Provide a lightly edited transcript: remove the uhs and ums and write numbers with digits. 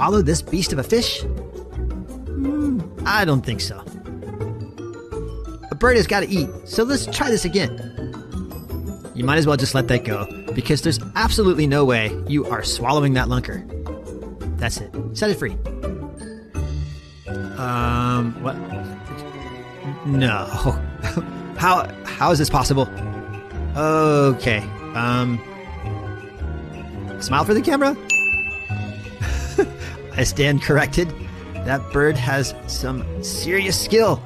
swallow this beast of a fish? I don't think so. A bird has got to eat, so let's try this again. You might as well just let that go, because there's absolutely no way you are swallowing that lunker. That's it. Set it free. What? No. How is this possible? Okay. Smile for the camera. I stand corrected. That bird has some serious skill.